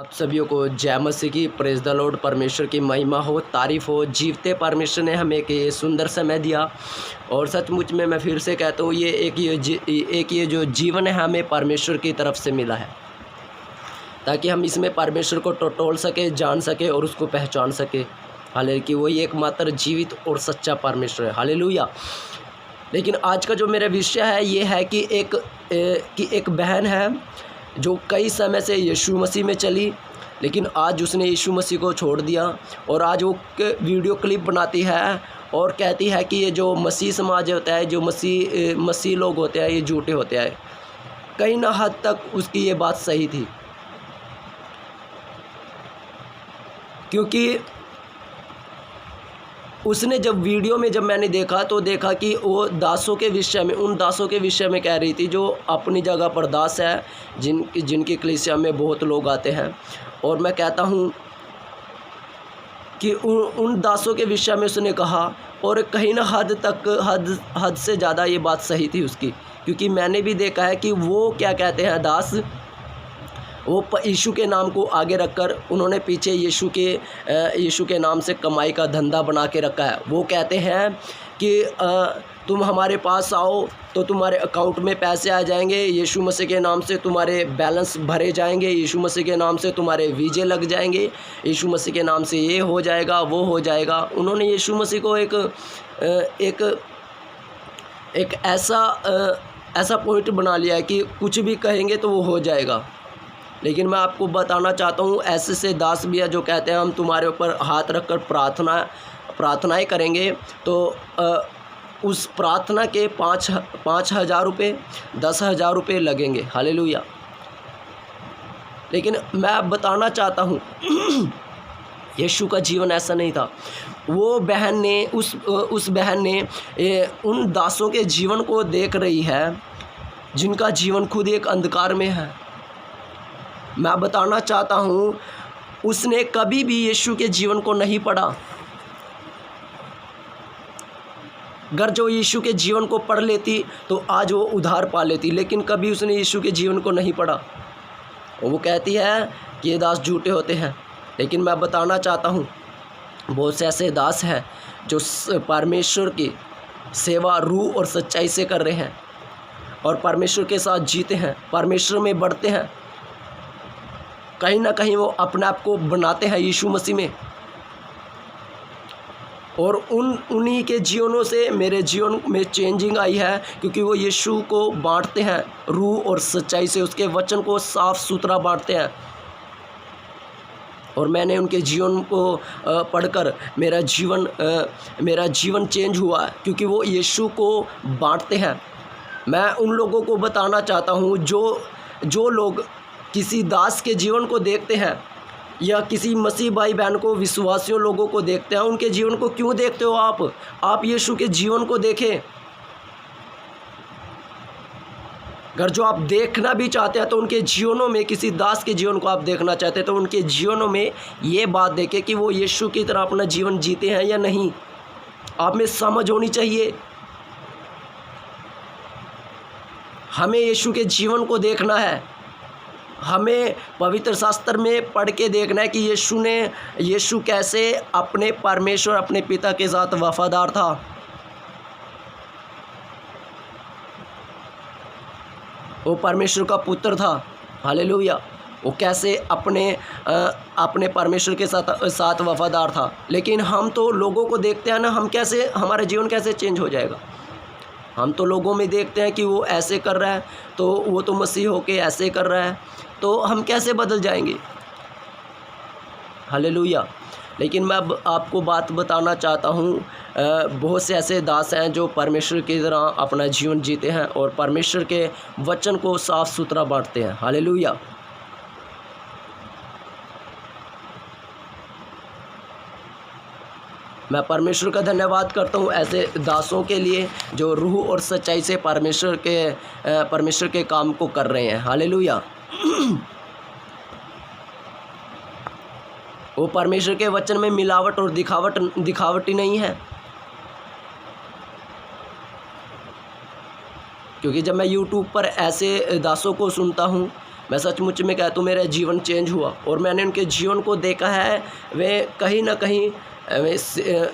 आप सभी को जय मसीह की, प्रेज द लॉर्ड। परमेश्वर की महिमा हो, तारीफ़ हो। जीवते परमेश्वर ने हमें एक ये सुंदर समय दिया और सचमुच में मैं फिर से कहता हूँ, ये जो जीवन है हमें परमेश्वर की तरफ से मिला है, ताकि हम इसमें परमेश्वर को टटोल सके, जान सके और उसको पहचान सके। हालेलुया कि वही एकमात्र जीवित और सच्चा परमेश्वर है। हालेलुया। लेकिन आज का जो मेरा विषय है ये है कि एक बहन है जो कई समय से यीशु मसीह में चली, लेकिन आज उसने यीशु मसीह को छोड़ दिया और आज वो वीडियो क्लिप बनाती है और कहती है कि ये जो मसीह समाज होता है, जो मसीह लोग होते हैं, ये झूठे होते हैं। कहीं ना हद तक उसकी ये बात सही थी, क्योंकि उसने जब वीडियो में जब मैंने देखा कि वो दासों के विषय में, उन दासों के विषय में कह रही थी जो अपनी जगह पर दास है, जिनकी कलीसिया में बहुत लोग आते हैं। और मैं कहता हूँ कि उन दासों के विषय में उसने कहा, और कहीं ना हद से ज़्यादा ये बात सही थी उसकी, क्योंकि मैंने भी देखा है कि वो क्या कहते हैं, दास वो यीशु के नाम को आगे रखकर उन्होंने पीछे यीशु के नाम से कमाई का धंधा बना के रखा है। वो कहते हैं कि तुम हमारे पास आओ तो तुम्हारे अकाउंट में पैसे आ जाएंगे, यीशु मसीह के नाम से तुम्हारे बैलेंस भरे जाएंगे, यीशु मसीह के नाम से तुम्हारे वीजे लग जाएंगे, यीशु मसीह के नाम से ये हो जाएगा, वो हो जाएगा। उन्होंने यीशु मसीह को एक ऐसा पॉइंट बना लिया है कि कुछ भी कहेंगे तो वो हो जाएगा। लेकिन मैं आपको बताना चाहता हूँ, ऐसे से दास भी है जो कहते हैं हम तुम्हारे ऊपर हाथ रखकर प्रार्थनाएँ करेंगे, तो उस प्रार्थना के 5,000 रुपये, 10,000 रुपये लगेंगे। हालेलुया। लेकिन मैं बताना चाहता हूँ यीशु का जीवन ऐसा नहीं था। वो बहन ने उस बहन ने उन दासों के जीवन को देख रही है जिनका जीवन खुद एक अंधकार में है। मैं बताना चाहता हूँ, उसने कभी भी यीशु के जीवन को नहीं पढ़ा। अगर जो यीशु के जीवन को पढ़ लेती तो आज वो उद्धार पा लेती, लेकिन कभी उसने यीशु के जीवन को नहीं पढ़ा। वो कहती है कि ये दास झूठे होते हैं। लेकिन मैं बताना चाहता हूँ, बहुत से ऐसे दास हैं जो परमेश्वर की सेवा रूह और सच्चाई से कर रहे हैं और परमेश्वर के साथ जीते हैं, परमेश्वर में बढ़ते हैं। कहीं ना कहीं वो अपने आप को बनाते हैं यीशु मसीह में, और उन्हीं के जीवनों से मेरे जीवन में चेंजिंग आई है, क्योंकि वो यीशु को बांटते हैं रूह और सच्चाई से, उसके वचन को साफ सुथरा बांटते हैं। और मैंने उनके जीवन को पढ़कर मेरा जीवन चेंज हुआ है, क्योंकि वो यीशु को बांटते हैं। मैं उन लोगों को बताना चाहता हूँ जो लोग किसी दास के जीवन को देखते हैं या किसी मसीह भाई बहन को, विश्वासियों लोगों को देखते हैं, उनके जीवन को क्यों देखते हो आप यीशु के जीवन को देखें। अगर जो आप देखना भी चाहते हैं तो उनके जीवनों में, किसी दास के जीवन को आप देखना चाहते हैं तो उनके जीवनों में ये बात देखें कि वो यीशु की तरह अपना जीवन जीते हैं या नहीं। आप में समझ होनी चाहिए। हमें यीशु के जीवन को देखना है, हमें पवित्र शास्त्र में पढ़ के देखना है कि यीशु कैसे अपने परमेश्वर, अपने पिता के साथ वफादार था। वो परमेश्वर का पुत्र था। हालेलुया। वो कैसे अपने परमेश्वर के साथ वफादार था। लेकिन हम तो लोगों को देखते हैं ना, हमारा जीवन कैसे चेंज हो जाएगा। हम तो लोगों में देखते हैं कि वो ऐसे कर रहा है, तो वो तो मसीह होके ऐसे कर रहा है, तो हम कैसे बदल जाएंगे। हालेलुया। लेकिन मैं आपको बात बताना चाहता हूँ, बहुत से ऐसे दास हैं जो परमेश्वर की तरह अपना जीवन जीते हैं और परमेश्वर के वचन को साफ सुथरा बांटते हैं। हालेलुया। मैं परमेश्वर का धन्यवाद करता हूँ ऐसे दासों के लिए जो रूह और सच्चाई से परमेश्वर के काम को कर रहे हैं। हालेलुया। वो परमेश्वर के वचन में मिलावट और दिखावटी नहीं है। क्योंकि जब मैं YouTube पर ऐसे दासों को सुनता हूँ मैं सचमुच में कहता हूँ मेरा जीवन चेंज हुआ और मैंने उनके जीवन को देखा है। वे कहीं ना कहीं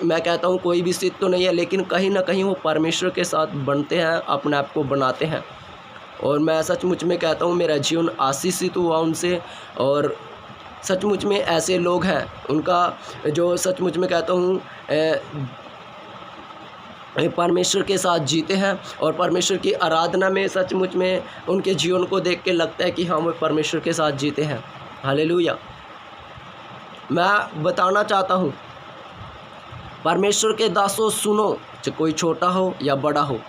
मैं कहता हूँ कोई भी सिद्ध तो नहीं है, लेकिन कहीं ना कहीं वो परमेश्वर के साथ बनते हैं, अपने आप को बनाते हैं। और मैं सचमुच में कहता हूँ मेरा जीवन आशीषित हुआ उनसे। और सचमुच में ऐसे लोग हैं उनका जो सचमुच में कहता हूँ परमेश्वर के साथ जीते हैं और परमेश्वर की आराधना में सचमुच में उनके जीवन को देख के लगता है कि हाँ वो परमेश्वर के साथ जीते हैं। हालेलुया। मैं बताना चाहता हूँ परमेश्वर के दासों सुनो, चाहे कोई छोटा हो या बड़ा हो।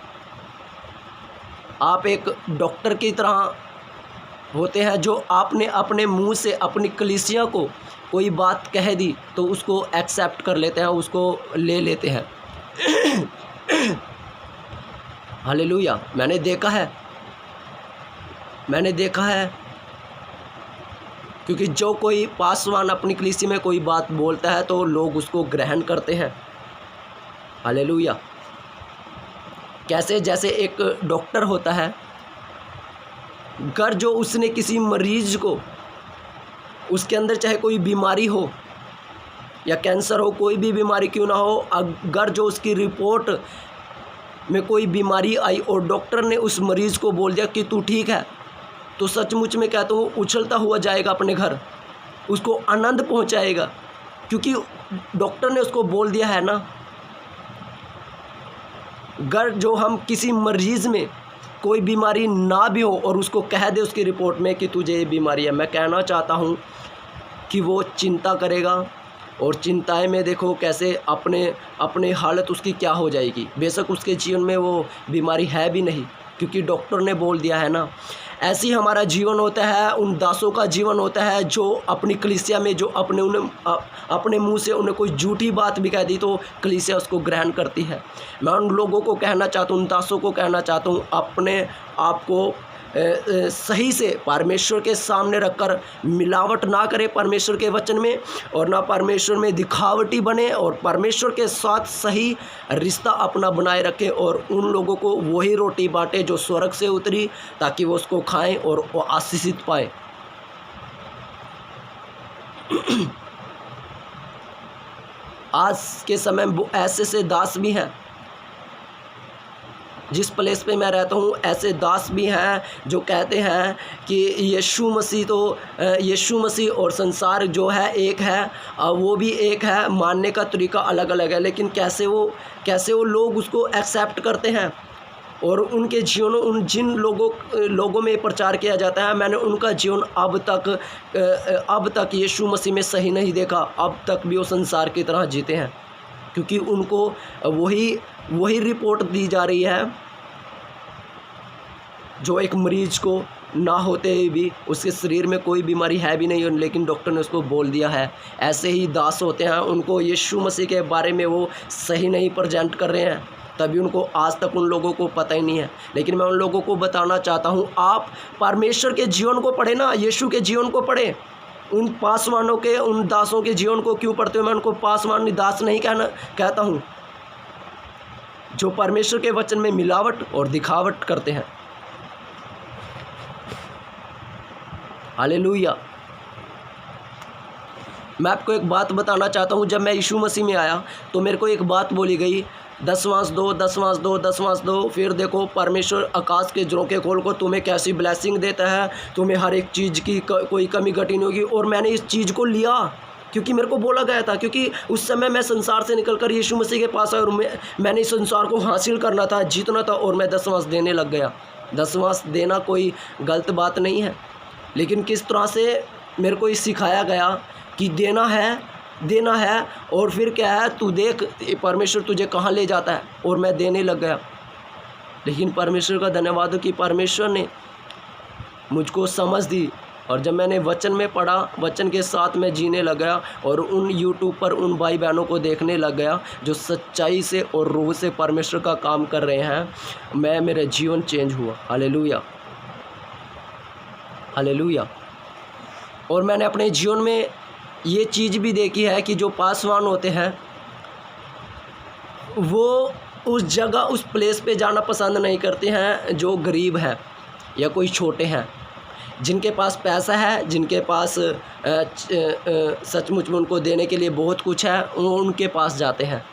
आप एक डॉक्टर की तरह होते हैं जो आपने अपने मुंह से अपनी कलीसिया को कोई बात कह दी तो उसको एक्सेप्ट कर लेते हैं, उसको ले लेते हैं। हालेलुया। मैंने देखा है क्योंकि जो कोई पासवान अपनी कलीसिया में कोई बात बोलता है तो लोग उसको ग्रहण करते हैं। हालेलुया। कैसे, जैसे एक डॉक्टर होता है, अगर जो उसने किसी मरीज को उसके अंदर चाहे कोई बीमारी हो या कैंसर हो, कोई भी बीमारी क्यों ना हो, अगर जो उसकी रिपोर्ट में कोई बीमारी आई और डॉक्टर ने उस मरीज़ को बोल दिया कि तू ठीक है, तो सचमुच में कहता हूँ उछलता हुआ जाएगा अपने घर, उसको आनंद पहुँचाएगा क्योंकि डॉक्टर ने उसको बोल दिया है ना। अगर जो हम किसी मरीज़ में कोई बीमारी ना भी हो और उसको कह दे उसकी रिपोर्ट में कि तुझे ये बीमारी है, मैं कहना चाहता हूँ कि वो चिंता करेगा। और चिंताएं में देखो कैसे अपने हालत उसकी क्या हो जाएगी। बेशक उसके जीवन में वो बीमारी है भी नहीं क्योंकि डॉक्टर ने बोल दिया है ना। ऐसे ही हमारा जीवन होता है, उन दासों का जीवन होता है जो अपनी कलीसिया में जो अपने मुंह से उन्हें कोई झूठी बात भी कह दी तो कलीसिया उसको ग्रहण करती है। मैं उन लोगों को कहना चाहता हूँ, उन दासों को कहना चाहता हूँ, अपने आप को सही से परमेश्वर के सामने रखकर मिलावट ना करें परमेश्वर के वचन में, और ना परमेश्वर में दिखावटी बने, और परमेश्वर के साथ सही रिश्ता अपना बनाए रखें और उन लोगों को वही रोटी बांटे जो स्वर्ग से उतरी, ताकि वो उसको खाएं और वो आशीषित पाएं। आज के समय में ऐसे से दास भी हैं, जिस प्लेस पे मैं रहता हूँ ऐसे दास भी हैं जो कहते हैं कि यीशु मसीह और संसार जो है एक है, वो भी एक है, मानने का तरीका अलग अलग है, लेकिन कैसे वो लोग उसको एक्सेप्ट करते हैं और उनके जीवनों उन जिन लोगों में प्रचार किया जाता है, मैंने उनका जीवन अब तक यीशु मसीह में सही नहीं देखा। अब तक भी वो संसार की तरह जीते हैं क्योंकि उनको वही रिपोर्ट दी जा रही है जो एक मरीज को ना होते हुए भी उसके शरीर में कोई बीमारी है भी नहीं, लेकिन डॉक्टर ने उसको बोल दिया है। ऐसे ही दास होते हैं, उनको यीशु मसीह के बारे में वो सही नहीं प्रेजेंट कर रहे हैं, तभी उनको आज तक उन लोगों को पता ही नहीं है। लेकिन मैं उन लोगों को बताना चाहता हूँ, आप परमेश्वर के जीवन को पढ़े ना, यीशु के जीवन को पढ़े। उन पासवानों के, उन दासों के जीवन को क्यों पढ़ते हो? मैं उनको पासवान दास नहीं कहता हूँ, जो परमेश्वर के वचन में मिलावट और दिखावट करते हैं। हालेलुया। मैं आपको एक बात बताना चाहता हूँ, जब मैं यीशु मसीह में आया तो मेरे को एक बात बोली गई, 10 मास दो। फिर देखो परमेश्वर आकाश के झरोखे खोल को तुम्हें कैसी ब्लेसिंग देता है, तुम्हें हर एक चीज़ की कोई कमी घटी नहीं होगी। और मैंने इस चीज़ को लिया क्योंकि मेरे को बोला गया था, क्योंकि उस समय मैं संसार से निकलकर यीशु मसीह के पास आया और मैंने इस संसार को हासिल करना था, जीतना था, और मैं 10 मास देने लग गया। 10 मास देना कोई गलत बात नहीं है, लेकिन किस तरह से मेरे को ये सिखाया गया कि देना है और फिर क्या है, तू देख परमेश्वर तुझे कहाँ ले जाता है, और मैं देने लग गया। लेकिन परमेश्वर का धन्यवाद हो कि परमेश्वर ने मुझको समझ दी, और जब मैंने वचन में पढ़ा, वचन के साथ मैं जीने लग गया और उन यूट्यूब पर उन भाई बहनों को देखने लग गया जो सच्चाई से और रूह से परमेश्वर का काम कर रहे हैं, मेरा जीवन चेंज हुआ। Hallelujah, hallelujah. और मैंने अपने जीवन में ये चीज़ भी देखी है कि जो पासवान होते हैं वो उस जगह, उस प्लेस पे जाना पसंद नहीं करते हैं जो गरीब हैं या कोई छोटे हैं, जिनके पास पैसा है, जिनके पास सचमुच में उनको देने के लिए बहुत कुछ है, उनके पास जाते हैं।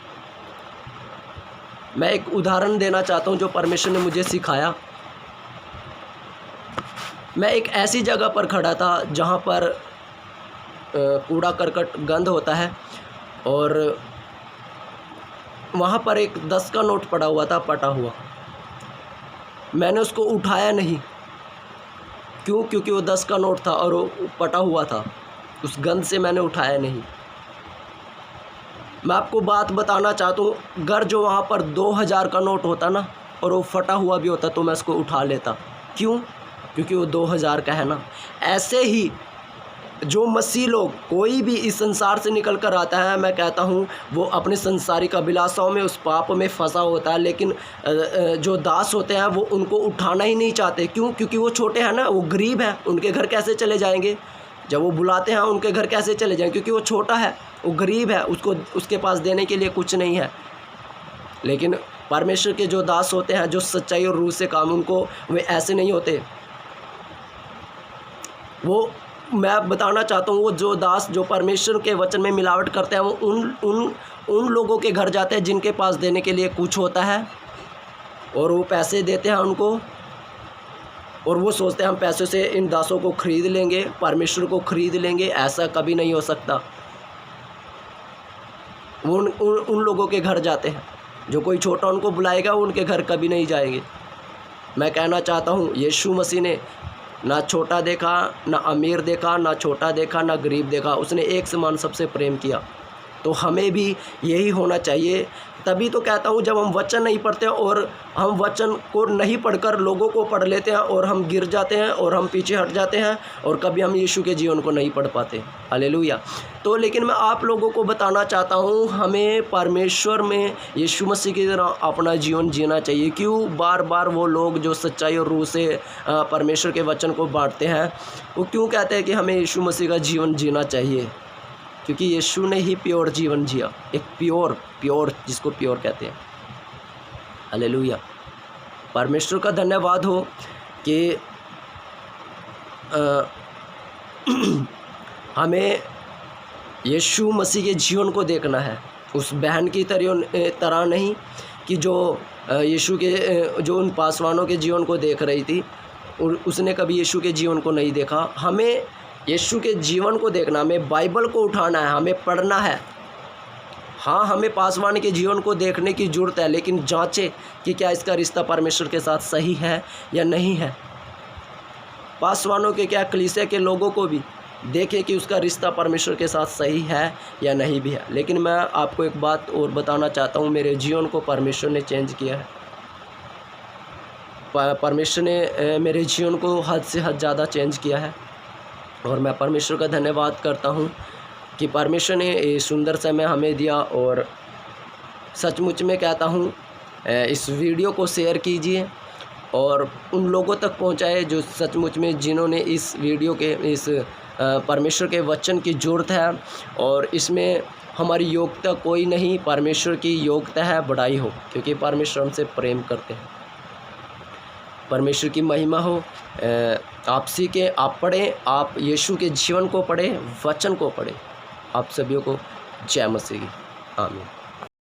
मैं एक उदाहरण देना चाहता हूँ जो परमेश्वर ने मुझे सिखाया। मैं एक ऐसी जगह पर खड़ा था जहाँ पर कूड़ा करकट गंद होता है, और वहाँ पर एक 10 का नोट पड़ा हुआ था, पटा हुआ। मैंने उसको उठाया नहीं। क्यों? क्योंकि वो 10 का नोट था और वो पटा हुआ था। उस गंद से मैंने उठाया नहीं। मैं आपको बात बताना चाहता हूँ, अगर जो वहाँ पर 2000 का नोट होता ना और वो फटा हुआ भी होता तो मैं उसको उठा लेता। क्यों? क्योंकि वो 2000 का है ना। ऐसे ही जो मसीह लोग, कोई भी इस संसार से निकल कर आता है, मैं कहता हूँ वो अपने संसारिक अभिलाषाओं में, उस पाप में फंसा होता है। लेकिन जो दास होते हैं वो उनको उठाना ही नहीं चाहते। क्यों? क्योंकि वो छोटे हैं ना, वो गरीब हैं, उनके घर कैसे चले जाएंगे? जब वो बुलाते हैं उनके घर कैसे चले जाएंगे? क्योंकि वो छोटा है, वो गरीब है, उसके पास देने के लिए कुछ नहीं है। लेकिन परमेश्वर के जो दास होते हैं, जो सच्चाई और रूह से काम, उनको वे ऐसे नहीं होते। वो, मैं बताना चाहता हूँ, वो जो दास जो परमेश्वर के वचन में मिलावट करते हैं, वो उन लोगों के घर जाते हैं जिनके पास देने के लिए कुछ होता है, और वो पैसे देते हैं उनको, और वो सोचते हैं हम पैसों से इन दासों को खरीद लेंगे, परमेश्वर को खरीद लेंगे। ऐसा कभी नहीं हो सकता। वो उन लोगों के घर जाते हैं, जो कोई छोटा उनको बुलाएगा वो उनके घर कभी नहीं जाएंगे। मैं कहना चाहता हूँ, यीशु मसीह ने ना छोटा देखा, ना अमीर देखा, ना छोटा देखा, ना गरीब देखा। उसने एक समान सबसे प्रेम किया। तो हमें भी यही होना चाहिए। तभी तो कहता हूँ, जब हम वचन नहीं पढ़ते और हम वचन को नहीं पढ़कर लोगों को पढ़ लेते हैं और हम गिर जाते हैं और हम पीछे हट जाते हैं और कभी हम यीशु के जीवन को नहीं पढ़ पाते। हालेलुया। तो लेकिन मैं आप लोगों को बताना चाहता हूँ, हमें परमेश्वर में यीशु मसीह की तरह अपना जीवन जीना चाहिए। क्यों? बार बार वो लोग जो सच्चाई और रूह से परमेश्वर के वचन को बांटते हैं, वो क्यों कहते हैं कि हमें यीशु मसीह का जीवन जीना चाहिए? क्योंकि यीशु ने ही प्योर जीवन जिया, एक प्योर जिसको प्योर कहते हैं। हालेलुया। परमेश्वर का धन्यवाद हो कि हमें यीशु मसीह के जीवन को देखना है, उस बहन की तरह नहीं कि जो यीशु के जो उन पासवानों के जीवन को देख रही थी और उसने कभी यीशु के जीवन को नहीं देखा। हमें यीशु के जीवन को देखना, हमें बाइबल को उठाना है, हमें पढ़ना है। हाँ, हमें पासवान के जीवन को देखने की ज़रूरत है, लेकिन जांचें कि क्या इसका रिश्ता परमेश्वर के साथ सही है या नहीं है। पासवानों के क्या, कलीसिया के लोगों को भी देखें कि उसका रिश्ता परमेश्वर के साथ सही है या नहीं भी है। लेकिन मैं आपको एक बात और बताना चाहता हूँ, मेरे जीवन को परमेश्वर ने चेंज किया है। परमेश्वर ने मेरे जीवन को हद से हद ज़्यादा चेंज किया है, और मैं परमेश्वर का धन्यवाद करता हूँ कि परमेश्वर ने ये सुंदर समय हमें दिया। और सचमुच में कहता हूँ, इस वीडियो को शेयर कीजिए और उन लोगों तक पहुँचाए जो सचमुच में, जिन्होंने इस वीडियो के, इस परमेश्वर के वचन की ज़रूरत है। और इसमें हमारी योग्यता कोई नहीं, परमेश्वर की योग्यता है बड़ाई हो, क्योंकि परमेश्वर हमसे प्रेम करते हैं। परमेश्वर की महिमा हो। आप सीखें, आप पढ़ें, आप यीशु के जीवन को पढ़ें, वचन को पढ़ें। आप सभी को जय मसीह की। आमीन।